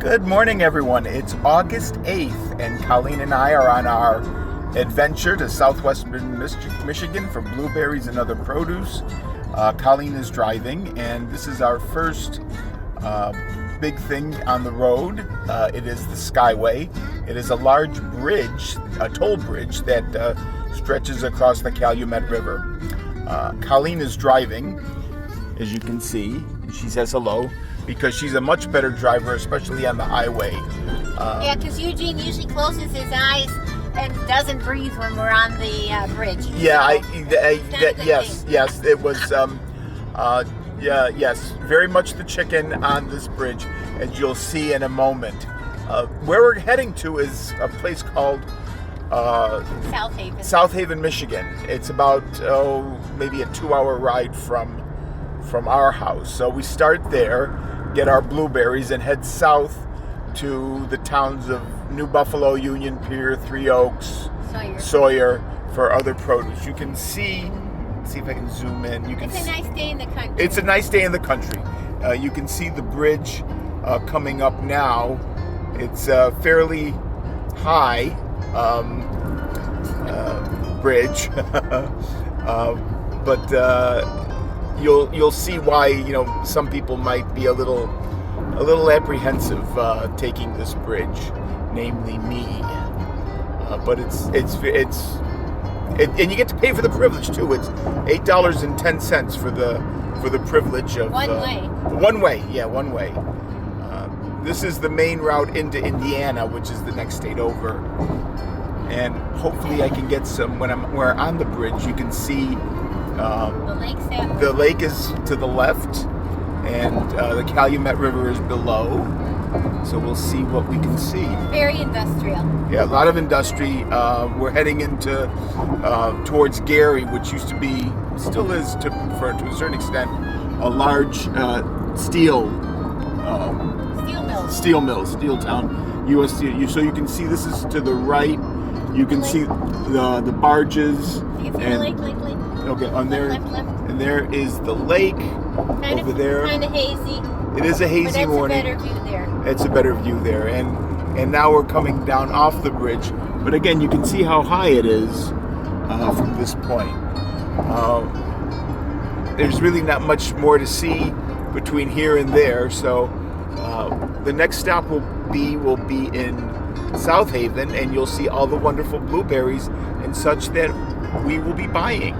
Good morning, everyone. It's August 8th, and Colleen and I are on our adventure to southwestern Michigan for blueberries and other produce. Colleen is driving, and this is our first big thing on the road. It is the Skyway. It is a large bridge, a toll bridge that stretches across the Calumet River. Colleen is driving, as you can see. She says hello because she's a much better driver, especially on the highway. Yeah, because Eugene usually closes his eyes and doesn't breathe when we're on the bridge. Yeah, So yes, it was. Yes, very much the chicken on this bridge, as you'll see in a moment. Where we're heading to is a place called Southhaven, Michigan. It's about maybe a 2-hour ride from our house. So we start there, get our blueberries, and head south to the towns of New Buffalo, Union, Pier, Three Oaks, Sawyer for other produce. You can see if I can zoom in. It's a nice day in the country. It's a nice day in the country. You can see the bridge coming up now. It's a fairly high bridge, but you'll see why some people might be a little apprehensive taking this bridge, namely me. But it's and you get to pay for the privilege too. It's $8.10 for the privilege of one way. This is the main route into Indiana, which is the next state over. And hopefully I can get some. When we're on the bridge, you can see the lake is to the left, and the Calumet River is below. So we'll see what we can see. Very industrial. Yeah, a lot of industry. We're heading into towards Gary, which used to be, still is to a certain extent, a large steel town. U.S. Steel. So you can see this is to the right. You can see the barges. You can see the lake. Okay, on there, left. and there is the lake over there. Kind of hazy. It is a hazy morning. It's a better view there. It's a better view there, and now we're coming down off the bridge. But again, you can see how high it is from this point. There's really not much more to see between here and there. So the next stop will be in Southhaven, and you'll see all the wonderful blueberries and such that we will be buying.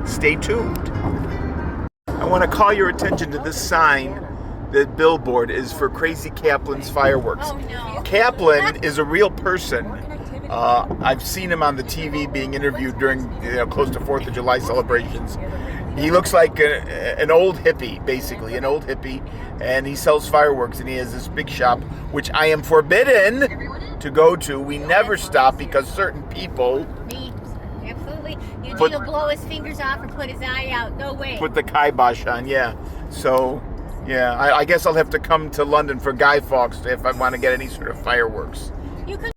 Stay tuned. I want to call your attention to this sign. The billboard is for Crazy Kaplan's fireworks. Oh, no. Kaplan is a real person. I've seen him on the TV being interviewed during close to 4th of July celebrations. He looks like an old hippie, basically, and he sells fireworks, and he has this big shop, which I am forbidden to go to. We never stop because certain people... Me. Absolutely. Eugene will blow his fingers off and put his eye out. No way. Put the kibosh on, yeah. So, yeah, I guess I'll have to come to London for Guy Fawkes if I want to get any sort of fireworks. You could.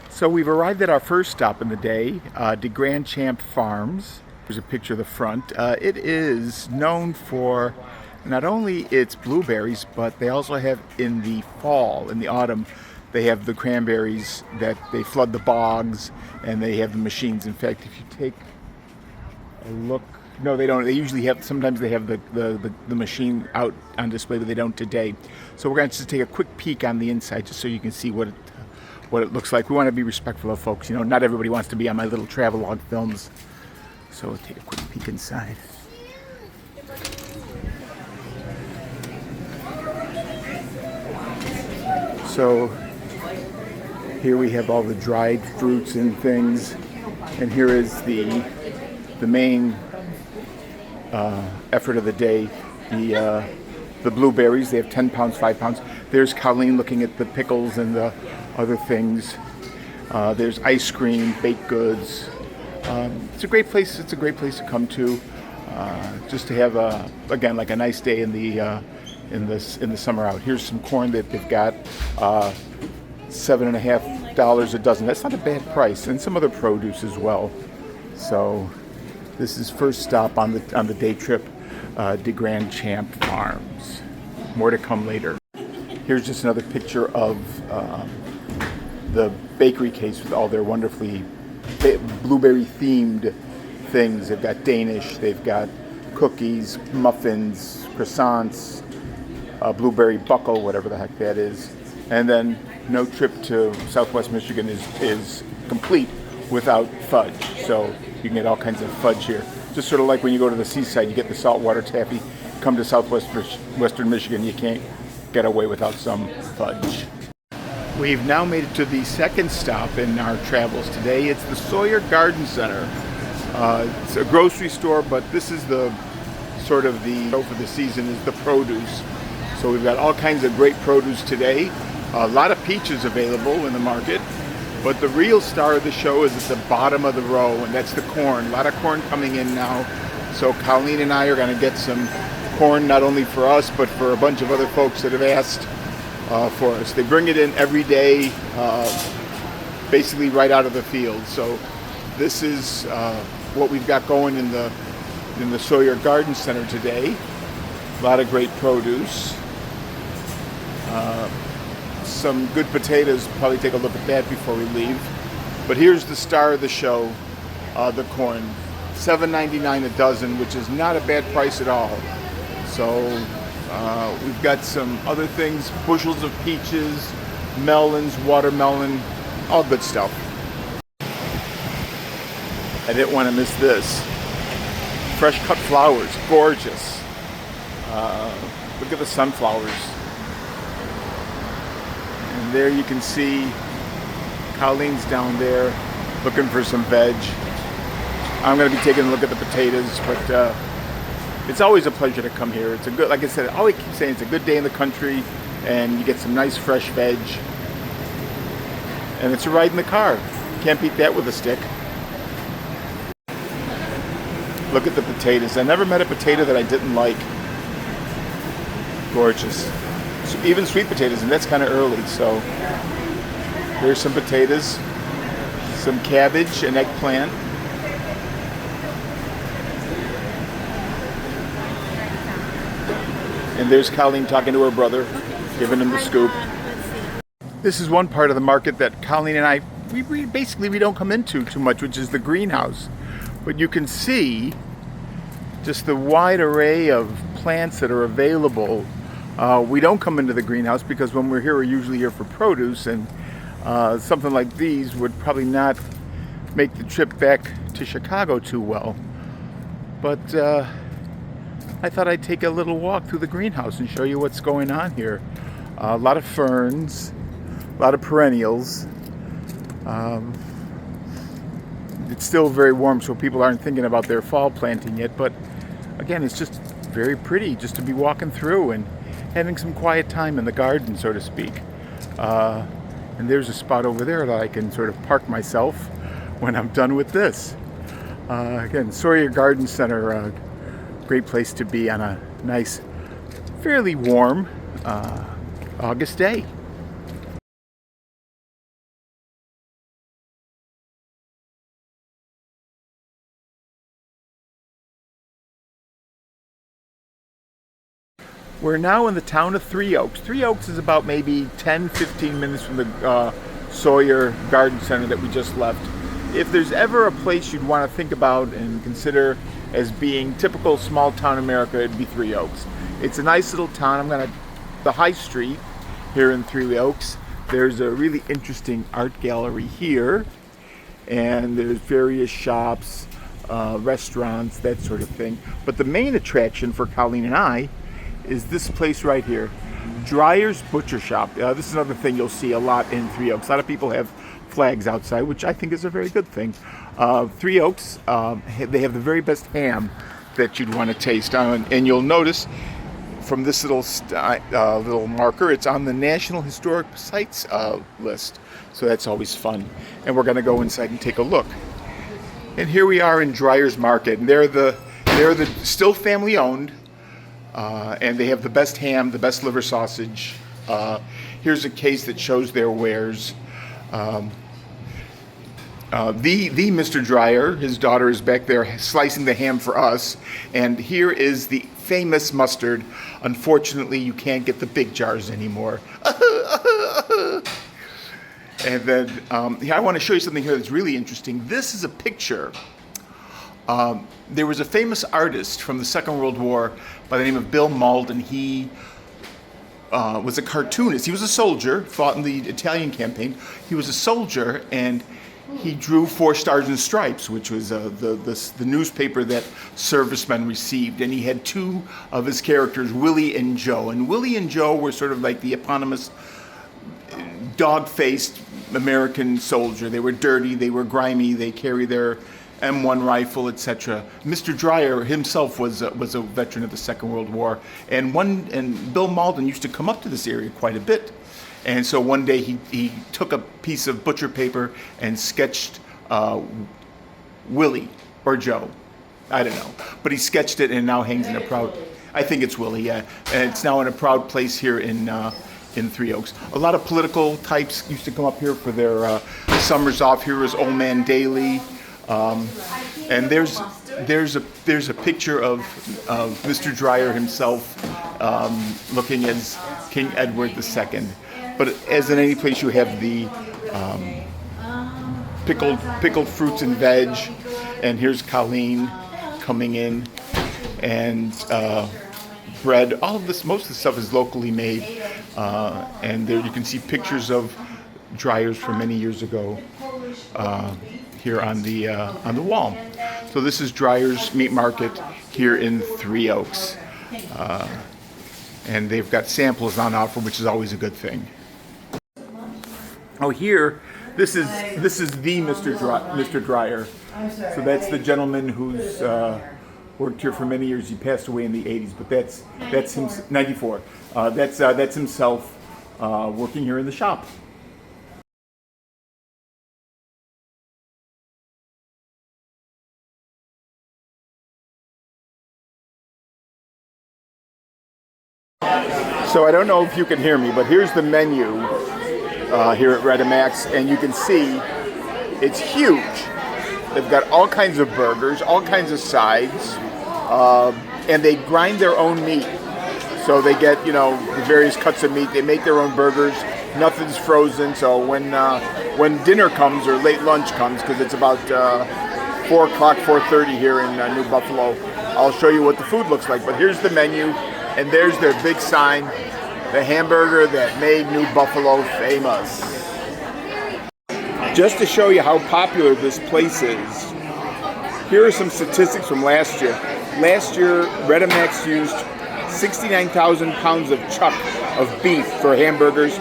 So we've arrived at our first stop in the day, DeGrande Farms. There's a picture of the front. It is known for not only its blueberries, but they also have in the fall, in the autumn, they have the cranberries that they flood the bogs, and they have the machines. In fact, if you take a look, no, they don't. They usually have, sometimes they have the machine out on display, but they don't today. So we're going to just take a quick peek on the inside just so you can see what it looks like. We want to be respectful of folks. Not everybody wants to be on my little travelogue films. So we'll take a quick peek inside. So here we have all the dried fruits and things, and here is the main effort of the day. The blueberries. They have 10 pounds, 5 pounds. There's Colleen looking at the pickles and the other things. There's ice cream, baked goods. It's a great place. It's a great place to come to, just to have a nice day in the summer out. Here's some corn that they've got, 7.5 $6 a dozen. That's not a bad price, and some other produce as well. So this is first stop on the day trip, DeGrande Champ Farms. More to come later. Here's just another picture of the bakery case with all their wonderfully blueberry themed things. They've got Danish, they've got cookies, muffins, croissants, blueberry buckle, whatever the heck that is. And then no trip to Southwest Michigan is complete without fudge. So you can get all kinds of fudge here. Just sort of like when you go to the seaside, you get the saltwater taffy. Come to Western Michigan, you can't get away without some fudge. We've now made it to the second stop in our travels today. It's the Sawyer Garden Center. It's a grocery store, but this is the sort of the show for the season is the produce. So we've got all kinds of great produce today. A lot of peaches available in the market, but the real star of the show is at the bottom of the row, and that's the corn. A lot of corn coming in now. So Colleen and I are going to get some corn, not only for us, but for a bunch of other folks that have asked for us. They bring it in every day, basically right out of the field. So this is what we've got going in the Sawyer Garden Center today. A lot of great produce. Some good potatoes. Probably take a look at that before we leave. But here's the star of the show, the corn. $7.99 a dozen, which is not a bad price at all. So we've got some other things, bushels of peaches, melons, watermelon, all good stuff. I didn't want to miss this. Fresh cut flowers, gorgeous. Look at the sunflowers. And there you can see Colleen's down there looking for some veg. I'm going to be taking a look at the potatoes, but it's always a pleasure to come here. It's a good, like I said, I always keep saying it's a good day in the country, and you get some nice fresh veg. And it's a ride in the car. Can't beat that with a stick. Look at the potatoes. I never met a potato that I didn't like. Gorgeous. So even sweet potatoes, and that's kind of early. So there's some potatoes, some cabbage, an eggplant. And there's Colleen talking to her brother, giving him the scoop. This is one part of the market that Colleen and I, we basically don't come into too much, which is the greenhouse. But you can see just the wide array of plants that are available. We don't come into the greenhouse because when we're here, we're usually here for produce, and something like these would probably not make the trip back to Chicago too well. But I thought I'd take a little walk through the greenhouse and show you what's going on here. A lot of ferns, a lot of perennials. It's still very warm, so people aren't thinking about their fall planting yet, but again, it's just very pretty just to be walking through and having some quiet time in the garden, so to speak. And there's a spot over there that I can sort of park myself when I'm done with this. Again, Sawyer Garden Center, great place to be on a nice, fairly warm August day. We're now in the town of Three Oaks. Three Oaks is about maybe 10-15 minutes from the Sawyer Garden Center that we just left. If there's ever a place you'd want to think about and consider as being typical small town America, it'd be Three Oaks. It's a nice little town. The High Street here in Three Oaks. There's a really interesting art gallery here, and there's various shops, restaurants, that sort of thing. But the main attraction for Colleen and I is this place right here, Driers Butcher Shop. This is another thing you'll see a lot in Three Oaks. A lot of people have flags outside, which I think is a very good thing. Three Oaks, they have the very best ham that you'd want to taste. And you'll notice from this little marker, it's on the National Historic Sites list. So that's always fun. And we're going to go inside and take a look. And here we are in Driers Market, and they're the still family owned. And they have the best ham, the best liver sausage. Here's a case that shows their wares. The Mr. Dryer, his daughter, is back there slicing the ham for us. And here is the famous mustard. Unfortunately, you can't get the big jars anymore. And then I want to show you something here that's really interesting. This is a picture. There was a famous artist from the Second World War by the name of Bill Malden. He was a cartoonist. He was a soldier, fought in the Italian campaign. He was a soldier, and he drew 4 Stars and Stripes, which was the newspaper that servicemen received. And he had 2 of his characters, Willie and Joe. And Willie and Joe were sort of like the eponymous dog-faced American soldier. They were dirty, they were grimy, they carried their M1 rifle, etc. Mr. Dryer himself was a veteran of the Second World War, and Bill Malden used to come up to this area quite a bit. And so one day he took a piece of butcher paper and sketched Willie or Joe, I don't know, but he sketched it and now hangs in a proud. I think it's Willie, yeah, and it's now in a proud place here in Three Oaks. A lot of political types used to come up here for their summers off. Here is Old Man Daly, and there's a picture of Mr. Dryer himself looking as King Edward II. But as in any place, you have the pickled fruits and veg, and here's Colleen coming in, and bread. All of this, most of the stuff is locally made, and there you can see pictures of Driers from many years ago here on the wall. So this is Driers Meat Market here in Three Oaks, and they've got samples on offer, which is always a good thing. Oh, here, this is the Mr. Dryer. So that's the gentleman who's worked here for many years. He passed away in the 80s, but that's him. 94. That's himself working here in the shop. So I don't know if you can hear me, but here's the menu here at Redamaks, and you can see it's huge. They've got all kinds of burgers, all kinds of sides, and they grind their own meat. So they get, the various cuts of meat. They make their own burgers. Nothing's frozen. So when dinner comes or late lunch comes, because it's about 4 o'clock, 4:30 here in New Buffalo, I'll show you what the food looks like. But here's the menu, and there's their big sign, the hamburger that made New Buffalo famous. Just to show you how popular this place is, here are some statistics from last year. Last year, Redamaks used 69,000 pounds of chuck of beef for hamburgers,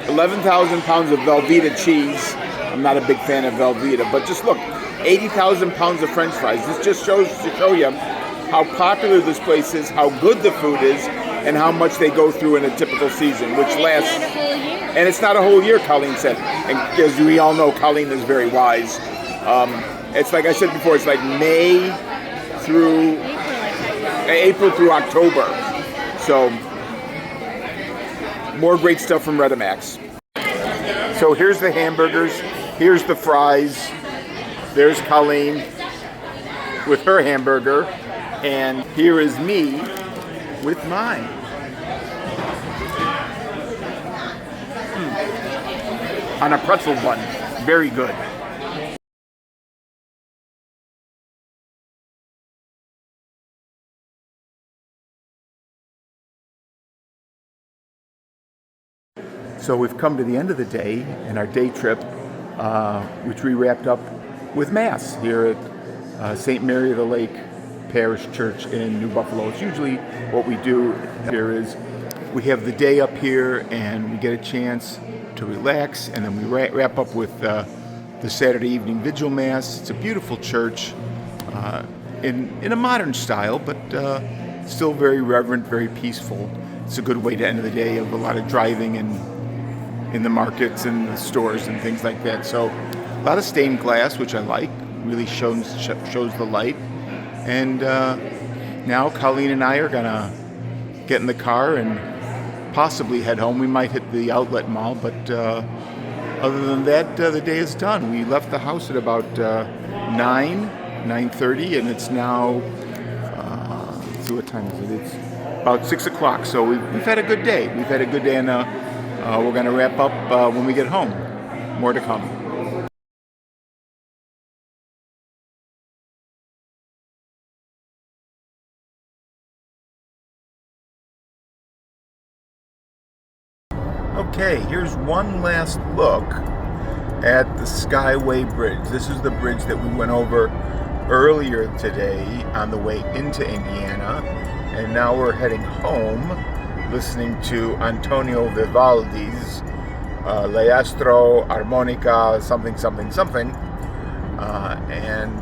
11,000 pounds of Velveeta cheese. I'm not a big fan of Velveeta, but just look, 80,000 pounds of French fries. This just shows to show you how popular this place is, how good the food is, and how much they go through in a typical season, which lasts. And it's not a whole year, Colleen said. And as we all know, Colleen is very wise. It's like I said before, it's like April through October. So, more great stuff from Redamaks. So here's the hamburgers, here's the fries, there's Colleen with her hamburger, and here is me with mine. On a pretzel bun. Very good. So we've come to the end of the day in our day trip, which we wrapped up with Mass here at St. Mary of the Lake Parish Church in New Buffalo. It's usually what we do here is we have the day up here and we get a chance to relax, and then we wrap up with the Saturday evening vigil Mass. It's a beautiful church in a modern style, but still very reverent, very peaceful. It's a good way to end the day of a lot of driving and in the markets and the stores and things like that. So a lot of stained glass, which I like, really shows the light. And now Colleen and I are gonna get in the car and possibly head home. We might hit the outlet mall, but Other than that, the day is done. We left the house at about 9:30, and it's now, let's see what time is it? It's about 6 o'clock. So we've had a good day. We've had a good day, and we're going to wrap up when we get home. More to come. Okay, here's one last look at the Skyway Bridge. This is the bridge that we went over earlier today on the way into Indiana, and now we're heading home listening to Antonio Vivaldi's L'Astro Armonica something something something, and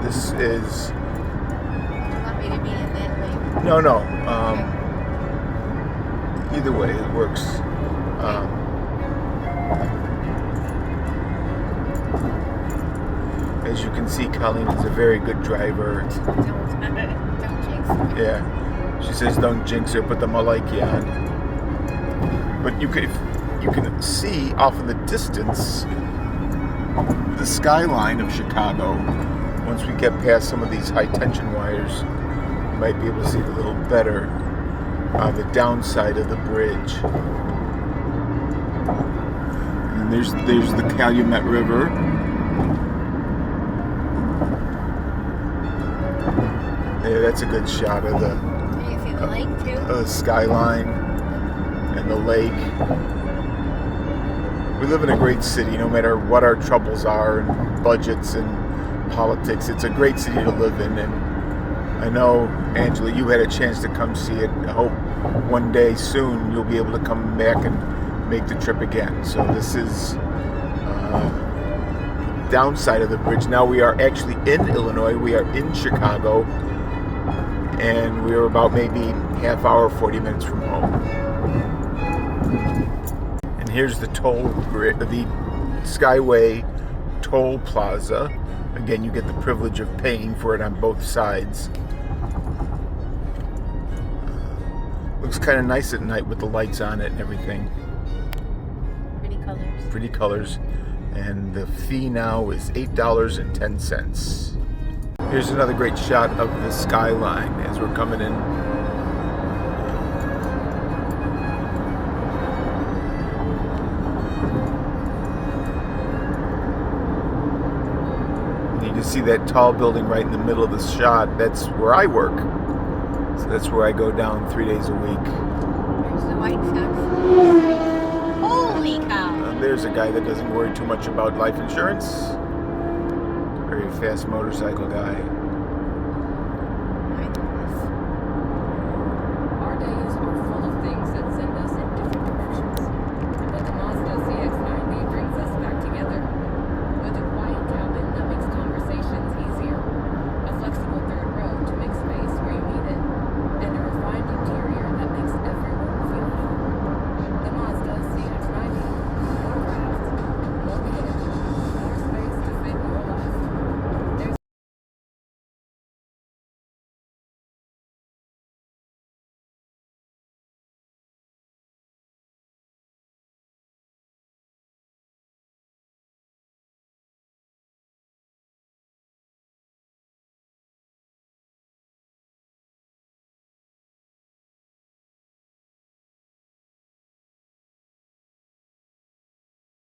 this is... Do you want me to be in that way? No. Either way, it works. As you can see, Colleen is a very good driver. Don't jinx it. Yeah, she says don't jinx her, put the malaiki on. But you can see off in the distance the skyline of Chicago. Once we get past some of these high tension wires, you might be able to see it a little better. The downside of the bridge. And there's the Calumet River. Yeah, that's a good shot of the... Do you see the lake too? The skyline and the lake. We live in a great city, no matter what our troubles are and budgets and politics. It's a great city to live in, and I know, Angela, you had a chance to come see it. I hope one day soon you'll be able to come back and make the trip again. So this is downside of the bridge. Now we are actually in Illinois. We are in Chicago, and we are about maybe half hour, 40 minutes from home. And here's the the Skyway Toll Plaza. Again, you get the privilege of paying for it on both sides. Looks kind of nice at night with the lights on it and everything. Pretty colors. Pretty colors. And the fee now is $8.10. Here's another great shot of the skyline as we're coming in. You can see that tall building right in the middle of the shot. That's where I work. So that's where I go down 3 days a week. There's the White Sox. Holy cow! There's a guy that doesn't worry too much about life insurance. Very fast motorcycle guy.